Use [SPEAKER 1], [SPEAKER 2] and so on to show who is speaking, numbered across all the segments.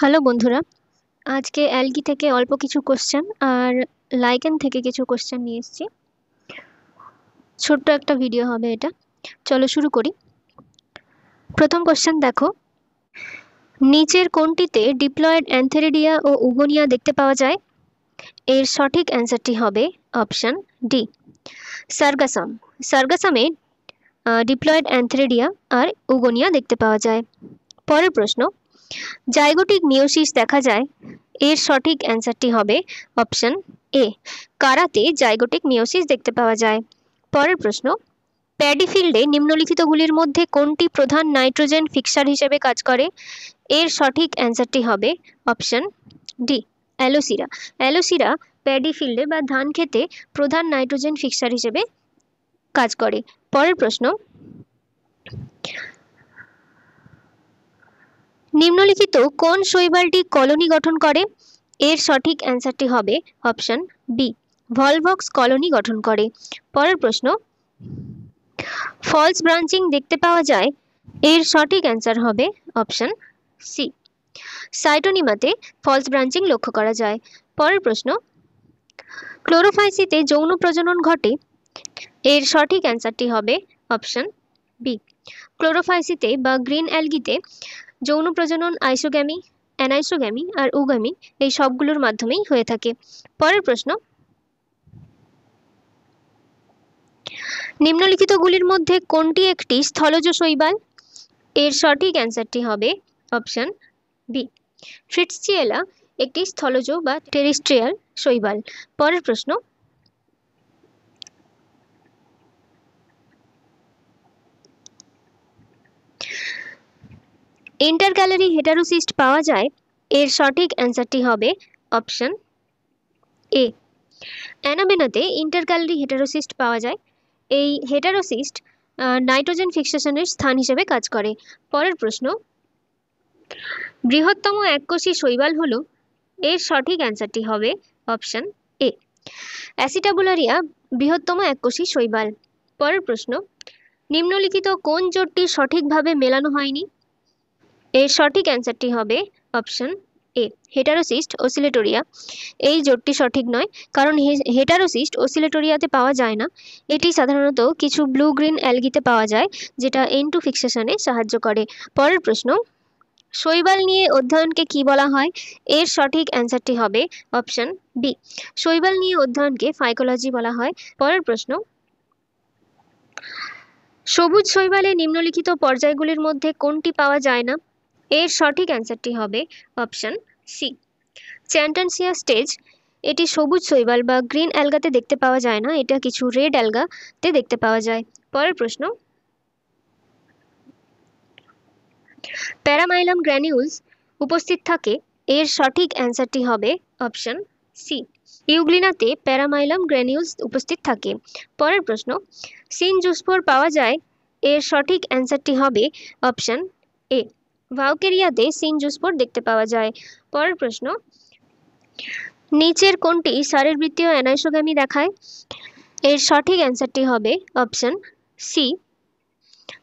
[SPEAKER 1] Hello বন্ধুরা, আজকে algae থেকে অল্প কিছু কোশ্চেন আর লাইকেন থেকে কিছু কোশ্চেন নিয়ে এসেছি। ছোট্ট একটা ভিডিও হবে এটা। চলো শুরু করি। প্রথম কোশ্চেন দেখো, নিচের কোনটিতে ডিপ্লয়েড অ্যান্থেরিডিয়া ও উগোনিয়া দেখতে পাওয়া যায়? এর সঠিক অ্যান্সারটি হবে option D, sargassum. সার্গাসামে diploid antheridia আর উগোনিয়া দেখতে পাওয়া যায়। পরের প্রশ্ন, জাইগোটিক মিওসিস দেখা যায়? এর সঠিক অ্যান্সারটি হবে অপশন এ, কারাতে জাইগোটিক মিওসিস দেখতে পাওয়া যায়। পরের প্রশ্ন, প্যাডি ফিল্ডে নিম্নলিখিতগুলির মধ্যে কোনটি প্রধান নাইট্রোজেন ফিক্সার হিসেবে কাজ করে? এর সঠিক অ্যান্সারটি হবে অপশন ডি, অ্যালোসিরা। অ্যালোসিরা প্যাডি ফিল্ডে বা ধান খেতে প্রধান নাইট্রোজেন ফিক্সার হিসেবে কাজ করে। পরের প্রশ্ন, নিম্নলিখিত কোন শৈবালটি কলোনি গঠন করে? এর সঠিক অ্যান্সারটি হবে অপশন বি, ভলভক্স কলোনি গঠন করে। পরের প্রশ্ন, ফলস ব্রাঞ্চিং দেখতে পাওয়া যায়? এর সঠিক অ্যান্সার হবে অপশন সি, সাইটোনিমাতে ফলস ব্রাঞ্চিং লক্ষ্য করা যায়। পরের প্রশ্ন, ক্লোরোফাইসিতে যৌন প্রজনন ঘটে? এর সঠিক অ্যান্সারটি হবে অপশন বি, ক্লোরোফাইসিতে বা গ্রিন অ্যালগিতে যৌন প্রজনন আইসোগ্যামি, অ্যানাইসোগ্যামি আর উগামি এই সবগুলোর মাধ্যমেই হয়ে থাকে। পরের প্রশ্ন, নিম্নলিখিতগুলির মধ্যে কোনটি একটি স্থলজ শৈবাল? এর সঠিক অ্যান্সারটি হবে অপশন বি, ফ্রিটসচিয়েলা একটি স্থলজ বা টেরেস্ট্রিয়াল শৈবাল। পরের প্রশ্ন, ইন্টারক্যালারি হেটারোসিস্ট পাওয়া যায়? এর সঠিক অ্যান্সারটি হবে অপশন এ, অ্যানাবেনাতে ইন্টারক্যালারি হেটারোসিস্ট পাওয়া যায়। এই হেটারোসিস্ট নাইট্রোজেন ফিক্সেশনের স্থান হিসেবে কাজ করে। পরের প্রশ্ন, বৃহত্তম এককোষী শৈবাল হলো? এর সঠিক অ্যান্সারটি হবে অপশন এ, অ্যাসিটাবুলারিয়া বৃহত্তম এককোষী শৈবাল। পরের প্রশ্ন, নিম্নলিখিত কোন জোটটি সঠিকভাবে মেলানো হয়নি? এর সঠিক অ্যান্সারটি হবে অপশন এ, হেটারোসিস্ট অসিলেটোরিয়া। এই জোটটি সঠিক নয়, কারণ হেটারোসিস্ট অসিলেটোরিয়াতে পাওয়া যায় না। এটি সাধারণত কিছু ব্লু গ্রিন অ্যালগিতে পাওয়া যায়, যেটা N2 ফিক্সেশনে সাহায্য করে। পরের প্রশ্ন, শৈবাল নিয়ে অধ্যয়নকে কি বলা হয়? এর সঠিক অ্যান্সারটি হবে অপশন বি, শৈবাল নিয়ে অধ্যয়নকে ফাইকোলজি বলা হয়। পরের প্রশ্ন, সবুজ শৈবালে নিম্নলিখিত পর্যায়গুলির মধ্যে কোনটি পাওয়া যায় না? এর সঠিক অ্যান্সারটি হবে অপশন সি, চ্যান্টানসিয়া স্টেজ। এটি সবুজ শৈবাল বা গ্রিন অ্যালগাতে দেখতে পাওয়া যায় না, এটা কিছু রেড অ্যালগাতে দেখতে পাওয়া যায়। পরের প্রশ্ন, প্যারামাইলাম গ্র্যানিউলস উপস্থিত থাকে? এর সঠিক অ্যান্সারটি হবে অপশন সি, ইউগ্লিনাতে প্যারামাইলাম গ্র্যানিউলস উপস্থিত থাকে। পরের প্রশ্ন, সিনজুস্পোর পাওয়া যায়? এর সঠিক অ্যান্সারটি হবে অপশন এ, ভাউকেরিয়াতে সিনজুস্পোর দেখতে পাওয়া যায়। পরের প্রশ্ন, নিচের কোনটি শারীরবৃত্তীয় অ্যানাইসোগ্যামি দেখায়? এর সঠিক অ্যান্সারটি হবে অপশন সি,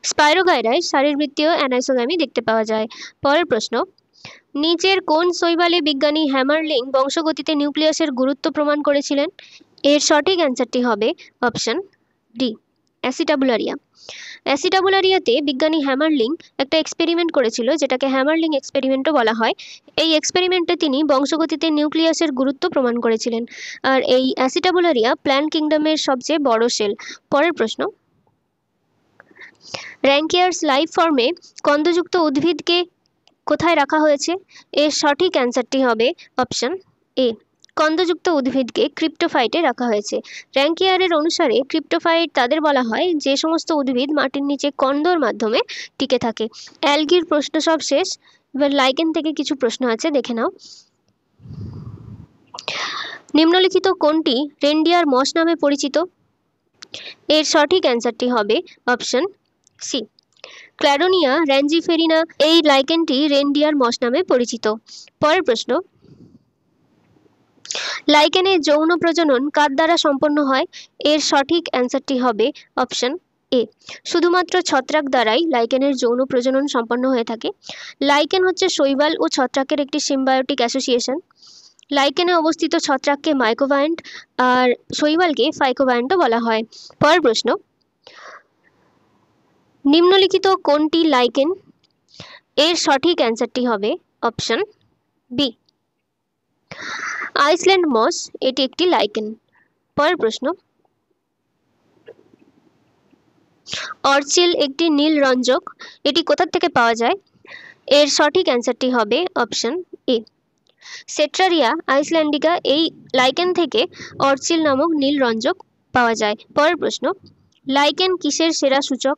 [SPEAKER 1] স্পাইরোগাইরায় শারীরবৃত্তীয় অ্যানাইসোগ্যামি দেখতে পাওয়া যায়। পরের প্রশ্ন, নিচের কোন শৈবালে বিজ্ঞানী হ্যামারলিং বংশগতিতে নিউক্লিয়াসের গুরুত্ব প্রমাণ করেছিলেন? এর সঠিক অ্যান্সারটি হবে অপশন ডি, অ্যাসিটাবুলারিয়া। অ্যাসিটাবুলারিয়াতে বিজ্ঞানী হ্যামারলিং একটা এক্সপেরিমেন্ট করেছিল, যেটাকে হ্যামারলিং এক্সপেরিমেন্টও বলা হয়। এই এক্সপেরিমেন্টে তিনি বংশগতিতে নিউক্লিয়াসের গুরুত্ব প্রমাণ করেছিলেন। আর এই অ্যাসিটাবুলারিয়া প্ল্যান্ট কিংডমের সবচেয়ে বড় সেল। পরের প্রশ্ন, র্যাঙ্কিয়ার্স লাইফ ফর্মে কন্দযুক্ত উদ্ভিদকে কোথায় রাখা হয়েছে? এর সঠিক অ্যান্সারটি হবে অপশন এ, কন্দযুক্ত উদ্ভিদকে ক্রিপ্টোফাইটে রাখা হয়েছে। র্যাঙ্কিয়ারের অনুসারে ক্রিপ্টোফাইট তাদের বলা হয় যে সমস্ত উদ্ভিদ মাটির নিচে কন্দর মাধ্যমে টিকে থাকে। অ্যালগির প্রশ্ন সব শেষ, এবার লাইকেন থেকে কিছু প্রশ্ন আছে, দেখে নাও। নিম্নলিখিত কোনটি রেনডিয়ার মস নামে পরিচিত? এর সঠিক অ্যান্সারটি হবে অপশন সি, ক্ল্যাডোনিয়া র্যাঞ্জিফেরিনা। এই লাইকেনটি রেনডিয়ার মস নামে পরিচিত। পরের প্রশ্ন, লাইকেনে যৌন প্রজনন কার দ্বারা সম্পন্ন হয়? এর সঠিক অ্যান্সারটি হবে অপশন এ শুধুমাত্র ছত্রাক দ্বারাই লাইকেনের যৌন প্রজনন সম্পন্ন হয়ে থাকে। লাইকেন হচ্ছে শৈবাল ও ছত্রাকের একটি সিম্বায়োটিক অ্যাসোসিয়েশন। লাইকেনে অবস্থিত ছত্রাককে মাইক্রোবায়োন্ট আর শৈবালকে ফাইকোবায়োন্টও বলা হয়। পরের প্রশ্ন, নিম্নলিখিত কোনটি লাইকেন? এর সঠিক অ্যান্সারটি হবে অপশন বি, আইসল্যান্ড মস এটি একটি লাইকেন। পরের প্রশ্ন, অর্চিল একটি নীল রঞ্জক, এটি কোথা থেকে পাওয়া যায়? এর সঠিক অ্যান্সারটি হবে অপশন এ, সেট্রারিয়া আইসল্যান্ডিকা এই লাইকেন থেকে অর্চিল নামক নীল রঞ্জক পাওয়া যায়। পরের প্রশ্ন, লাইকেন কিসের সেরা সূচক?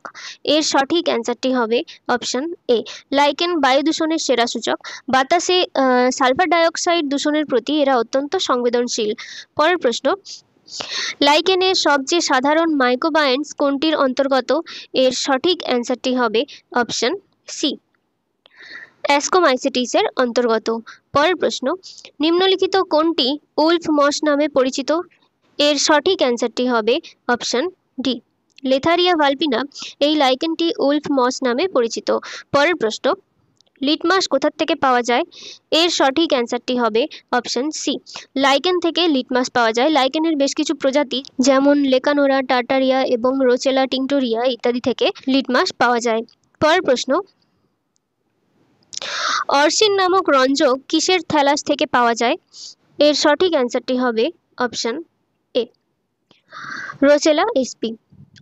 [SPEAKER 1] এর সঠিক অ্যান্সারটি হবে অপশন এ, লাইকেন বায়ু দূষণের সেরা সূচক। বাতাসে সালফার ডাইঅক্সাইড দূষণের প্রতি এরা অত্যন্ত সংবেদনশীল। পরের প্রশ্ন, লাইকেনের সবচেয়ে সাধারণ মাইক্রোবায়োন্টস কোনটির অন্তর্গত? এর সঠিক অ্যান্সারটি হবে অপশন সি, অ্যাস্কোমাইসিটিসের অন্তর্গত। পরের প্রশ্ন, নিম্নলিখিত কোনটি উলফ মস নামে পরিচিত? এর সঠিক অ্যান্সারটি হবে অপশন ডি, লেথারিয়া ভালপিনা এই লাইকেনটি উলফ মস নামে পরিচিত। পরের প্রশ্ন, লিটমাস কোথা থেকে পাওয়া যায়? এর সঠিক অ্যান্সারটি হবে অপশন সি, লাইকেন থেকে লিটমাস পাওয়া যায়। লাইকেনের বেশ কিছু প্রজাতি যেমন লেকানোরা, টার্টারিয়া এবং রোচেলা টিংটোরিয়া ইত্যাদি থেকে লিটমাস পাওয়া যায়। পরের প্রশ্ন, অর্চিন নামক রঞ্জক কিসের থ্যালাস থেকে পাওয়া যায়? এর সঠিক অ্যান্সারটি হবে অপশন এ, রোচেলা এসপি।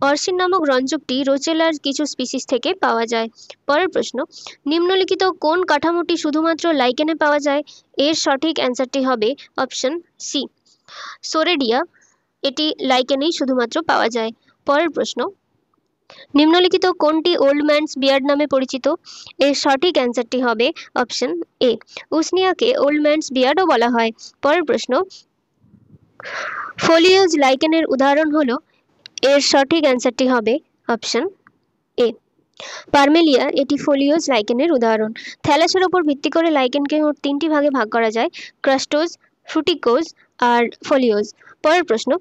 [SPEAKER 1] অর্চিন নামক রঞ্জকটি রোচেলার কিছু স্পিসিস থেকে পাওয়া যায়। পরের প্রশ্ন, নিম্নলিখিত কোন কাঠামোটি শুধুমাত্র লাইকেনে পাওয়া যায়? এর সঠিক অ্যান্সারটি হবে অপশন সি, সোরেডিয়া এটি লাইকেনেই শুধুমাত্র পাওয়া যায়। পরের প্রশ্ন, নিম্নলিখিত কোনটি ওল্ড ম্যানস বিয়ার্ড নামে পরিচিত? এর সঠিক অ্যান্সারটি হবে অপশন এ, উসনিয়াকে ওল্ড ম্যানস বিয়ার্ডও বলা হয়। পরের প্রশ্ন, ফোলিওজ লাইকেনের উদাহরণ হলো? এর সঠিক অ্যান্সারটি হবে অপশন এ, পার্মেলিয়া এটি ফোলিওজ লাইকেনের উদাহরণ। থ্যালাসের ওপর ভিত্তি করে লাইকেনকে মোট তিনটি ভাগে ভাগ করা যায়, ক্রাস্টোজ, ফ্রুটিকোজ আর ফোলিওজ। পরের প্রশ্ন,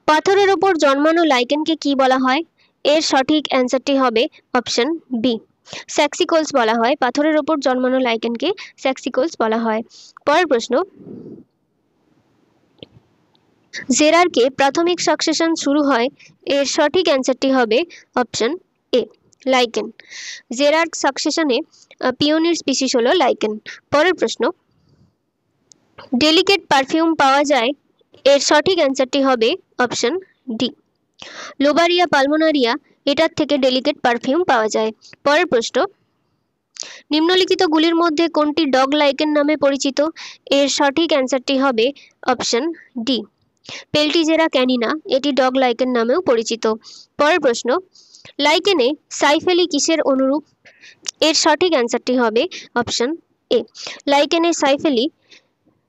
[SPEAKER 1] পাথরের ওপর জন্মানো লাইকেনকে কি বলা হয়? এর সঠিক অ্যান্সারটি হবে অপশন বি, স্যাক্সিকোলস বলা হয়। পাথরের ওপর জন্মানো লাইকেনকে স্যাক্সিকোলস বলা হয়। পরের প্রশ্ন, জেরার্কে প্রাথমিক সাকসেশন শুরু হয়? এর সঠিক অ্যান্সারটি হবে অপশন এ, লাইকেন। জেরার্ক সাকসেশনে পিওনির স্পিসিস হলো লাইকেন। পরের প্রশ্ন, ডেলিকেট পারফিউম পাওয়া যায়? এর সঠিক অ্যান্সারটি হবে অপশন ডি, লোবারিয়া পালমোনারিয়া এটার থেকে ডেলিকেট পারফিউম পাওয়া যায়। পরের প্রশ্ন, নিম্নলিখিতগুলির মধ্যে কোনটি ডগ লাইকেন নামে পরিচিত? এর সঠিক অ্যান্সারটি হবে অপশন ডি, পেলটিজেরা ক্যানিনা এটি ডগ লাইকেন নামেও পরিচিত। পরের প্রশ্ন, লাইকেনে সাইফেলি কিসের অনুরূপ? এর সঠিক অ্যান্সারটি হবে অপশন এ, লাইকেনে সাইফেলি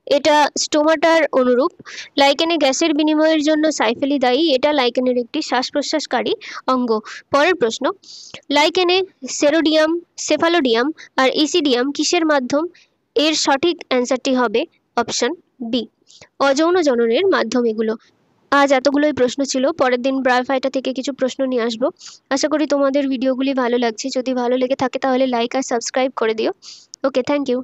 [SPEAKER 1] এটা স্টোমাটার অনুরূপ। লাইকেনে গ্যাসের বিনিময়ের জন্য সাইফেলি দায়ী, এটা লাইকেনের একটি শ্বাস প্রশ্বাসকারী অঙ্গ। পরের প্রশ্ন, লাইকেনে সেরোডিয়াম, সেফালোডিয়াম আর ইসিডিয়াম কিসের মাধ্যম? এর সঠিক অ্যান্সারটি হবে অপশন বি, অযৌন জননের মাধ্যম এগুলো। আজ এতগুলোই প্রশ্ন ছিল। পরের দিন ব্রায়োফাইটা থেকে কিছু প্রশ্ন নিয়ে আসবো। আশা করি তোমাদের ভিডিওগুলি ভালো লাগছে। যদি ভালো লেগে থাকে তাহলে লাইক আর সাবস্ক্রাইব করে দিও। ওকে, থ্যাংক ইউ।